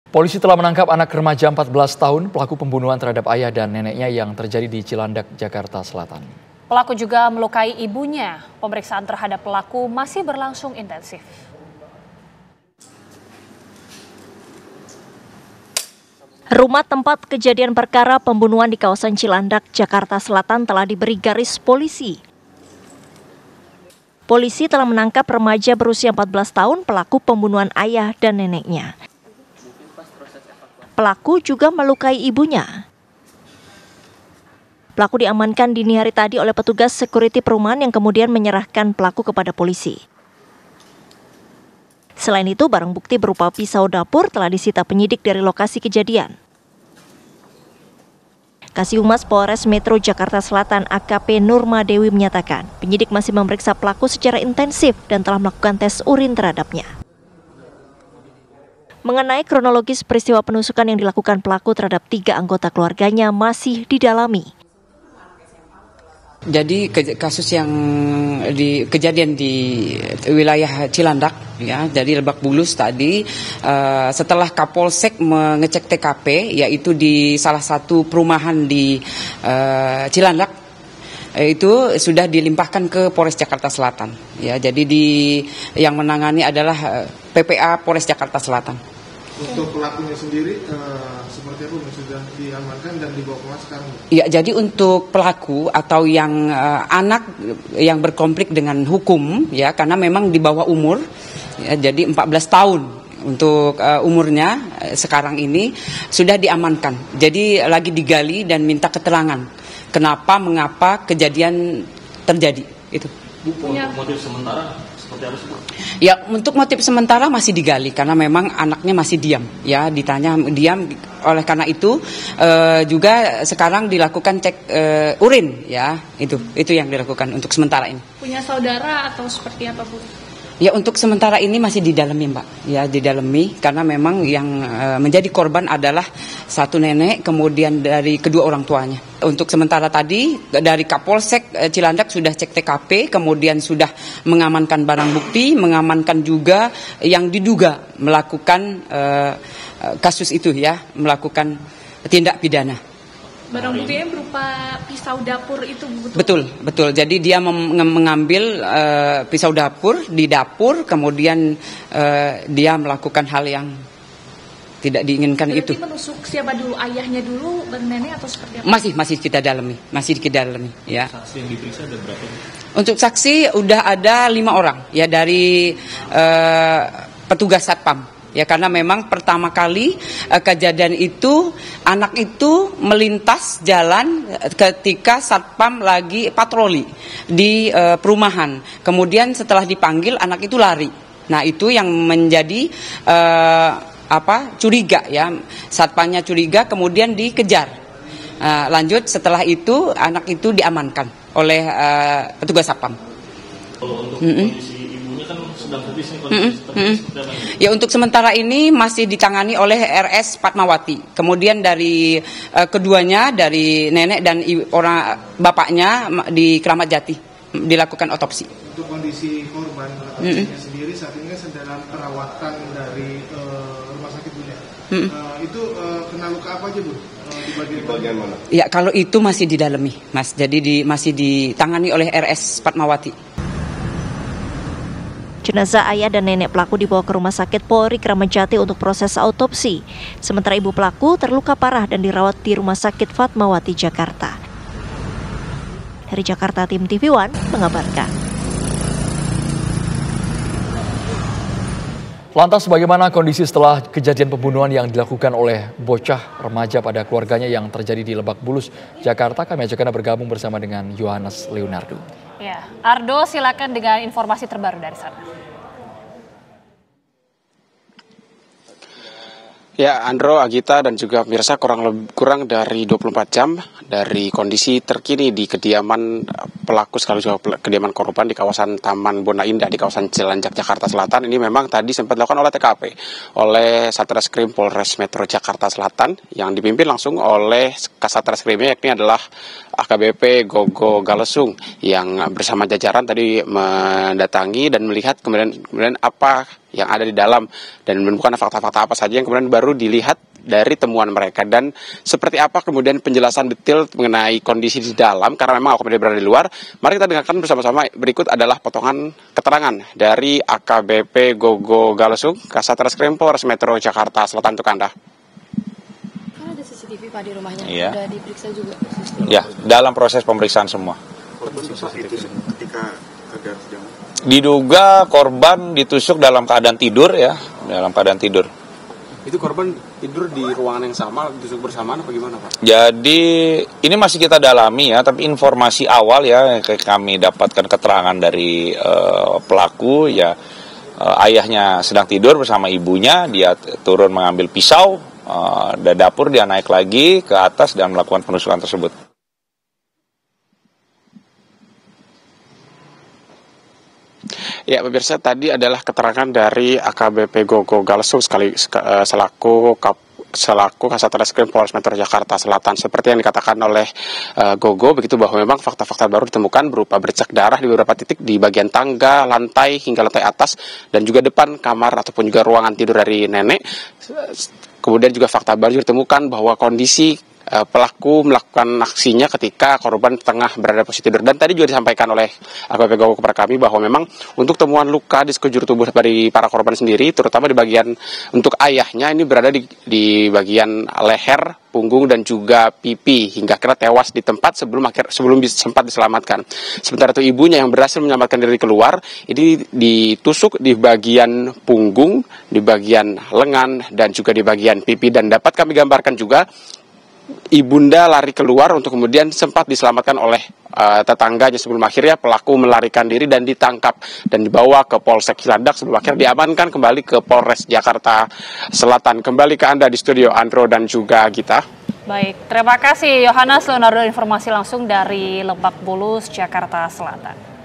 Polisi telah menangkap anak remaja 14 tahun pelaku pembunuhan terhadap ayah dan neneknya yang terjadi di Cilandak, Jakarta Selatan. Pelaku juga melukai ibunya. Pemeriksaan terhadap pelaku masih berlangsung intensif. Rumah tempat kejadian perkara pembunuhan di kawasan Cilandak, Jakarta Selatan telah diberi garis polisi. Polisi telah menangkap remaja berusia 14 tahun pelaku pembunuhan ayah dan neneknya. Pelaku juga melukai ibunya. Pelaku diamankan dini hari tadi oleh petugas security perumahan yang kemudian menyerahkan pelaku kepada polisi. Selain itu, barang bukti berupa pisau dapur telah disita penyidik dari lokasi kejadian. Kasihumas Polres Metro Jakarta Selatan AKP Nurma Dewi menyatakan, penyidik masih memeriksa pelaku secara intensif dan telah melakukan tes urin terhadapnya. Mengenai kronologis peristiwa penusukan yang dilakukan pelaku terhadap 3 anggota keluarganya masih didalami. Jadi kasus yang kejadian di wilayah Cilandak, ya, jadi Lebak Bulus tadi, setelah Kapolsek mengecek TKP, yaitu di salah satu perumahan di Cilandak, itu sudah dilimpahkan ke Polres Jakarta Selatan. Ya, jadi yang menangani adalah PPA Polres Jakarta Selatan. Untuk pelakunya sendiri seperti apa sudah diamankan dan dibawa ke sekarang? Ya, jadi untuk pelaku atau yang anak yang berkonflik dengan hukum, ya, karena memang di bawah umur, ya, jadi 14 tahun untuk umurnya sekarang ini sudah diamankan. Jadi lagi digali dan minta keterangan mengapa kejadian terjadi itu. Motif sementara seperti apa sih, Bu? Ya, untuk motif sementara masih digali karena memang anaknya masih diam, ya, ditanya diam. Oleh karena itu juga sekarang dilakukan cek urin, ya, itu yang dilakukan untuk sementara ini. Punya saudara atau seperti apa, Bu? Ya, untuk sementara ini masih didalami, Mbak. Ya, didalami karena memang yang menjadi korban adalah satu nenek, kemudian dari kedua orang tuanya. Untuk sementara tadi dari Kapolsek Cilandak sudah cek TKP, kemudian sudah mengamankan barang bukti, mengamankan juga yang diduga melakukan kasus itu, ya, melakukan tindak pidana. Barang buktinya berupa pisau dapur itu, betul? Betul. Jadi dia mengambil pisau dapur di dapur, kemudian dia melakukan hal yang tidak diinginkan. Berarti itu. Menusuk siapa dulu? Ayahnya dulu, nenek atau seperti apa? Masih kita dalami, ya. Saksi yang diperiksa ada berapa? Untuk saksi udah ada 5 orang, ya, dari petugas satpam. Ya, karena memang pertama kali kejadian itu anak itu melintas jalan ketika satpam lagi patroli di perumahan. Kemudian setelah dipanggil anak itu lari. Nah, itu yang menjadi curiga, ya. Satpamnya curiga, kemudian dikejar. Lanjut setelah itu anak itu diamankan oleh petugas satpam. Kalau untuk kondisi ibunya kan sedang kritis nih, kondisi seperti apa? Ya, untuk sementara ini masih ditangani oleh RS Fatmawati. Kemudian dari keduanya, dari nenek dan orang bapaknya di Kramat Jati dilakukan otopsi. Untuk kondisi korban sendiri saat ini kan dalam perawatan dari rumah sakit Bunda. Itu kena luka apa aja, Bu? Di bagian mana? Ya, kalau itu masih didalami, Mas. Jadi masih ditangani oleh RS Fatmawati. Jenazah ayah dan nenek pelaku dibawa ke Rumah Sakit Polri Kramat Jati untuk proses autopsi. Sementara ibu pelaku terluka parah dan dirawat di Rumah Sakit Fatmawati, Jakarta. Dari Jakarta, tim TV One mengabarkan. Lantas bagaimana kondisi setelah kejadian pembunuhan yang dilakukan oleh bocah remaja pada keluarganya yang terjadi di Lebak Bulus, Jakarta? Kami ajak Anda bergabung bersama dengan Yohanes Leonardo. Ya, Ardo, silakan dengan informasi terbaru dari sana. Ya, Andro, Agita, dan juga pemirsa, kurang dari 24 jam dari kondisi terkini di kediaman pelaku sekaligus juga kediaman korban di kawasan Taman Bona Indah di kawasan Cilandak, Jakarta Selatan. Ini memang tadi sempat dilakukan oleh TKP oleh Satreskrim Polres Metro Jakarta Selatan yang dipimpin langsung oleh Kasatreskrimnya, yakni adalah AKBP Gogo Galesung, yang bersama jajaran tadi mendatangi dan melihat kemudian apa yang ada di dalam dan menemukan fakta-fakta apa saja yang kemudian baru dilihat dari temuan mereka. Dan seperti apa kemudian penjelasan detail mengenai kondisi di dalam, karena memang awak media berada di luar. Mari kita dengarkan bersama-sama. Berikut adalah potongan keterangan dari AKBP Gogo Galesung, Kasat Reskrim Polres Metro Jakarta Selatan untuk Anda. Kan ada CCTV Pak di rumahnya, iya. Sudah diperiksa juga? Ya, dalam proses pemeriksaan semua. Diduga korban ditusuk dalam keadaan tidur ya, dalam keadaan tidur. Itu korban tidur di ruangan yang sama, ditusuk bersamaan apa gimana Pak? Jadi ini masih kita dalami ya, tapi informasi awal ya yang kami dapatkan keterangan dari pelaku ya, ayahnya sedang tidur bersama ibunya, dia turun mengambil pisau dari dapur, dia naik lagi ke atas dan melakukan penusukan tersebut. Ya, pemirsa, tadi adalah keterangan dari AKBP Gogo Galesung selaku Kasat Reskrim Polres Metro Jakarta Selatan. Seperti yang dikatakan oleh Gogo, begitu bahwa memang fakta-fakta baru ditemukan berupa bercak darah di beberapa titik di bagian tangga, lantai hingga lantai atas, dan juga depan kamar ataupun juga ruangan tidur dari nenek. Kemudian juga fakta baru ditemukan bahwa kondisi pelaku melakukan aksinya ketika korban tengah berada posisi tidur. Dan tadi juga disampaikan oleh AKBP Gogo kepada kami bahwa memang untuk temuan luka di sekujur tubuh dari para korban sendiri, terutama di bagian untuk ayahnya ini berada di bagian leher, punggung dan juga pipi, hingga akhirnya tewas di tempat sebelum sempat diselamatkan. Sementara itu ibunya yang berhasil menyelamatkan diri keluar, ini ditusuk di bagian punggung, di bagian lengan dan juga di bagian pipi. Dan dapat kami gambarkan juga ibunda lari keluar untuk kemudian sempat diselamatkan oleh tetangganya sebelum akhirnya pelaku melarikan diri dan ditangkap dan dibawa ke Polsek Cilandak sebelum akhirnya diamankan kembali ke Polres Jakarta Selatan. Kembali ke Anda di studio, Andro dan juga Gita. Baik, terima kasih Yohanes Leonardo, informasi langsung dari Lebak Bulus, Jakarta Selatan.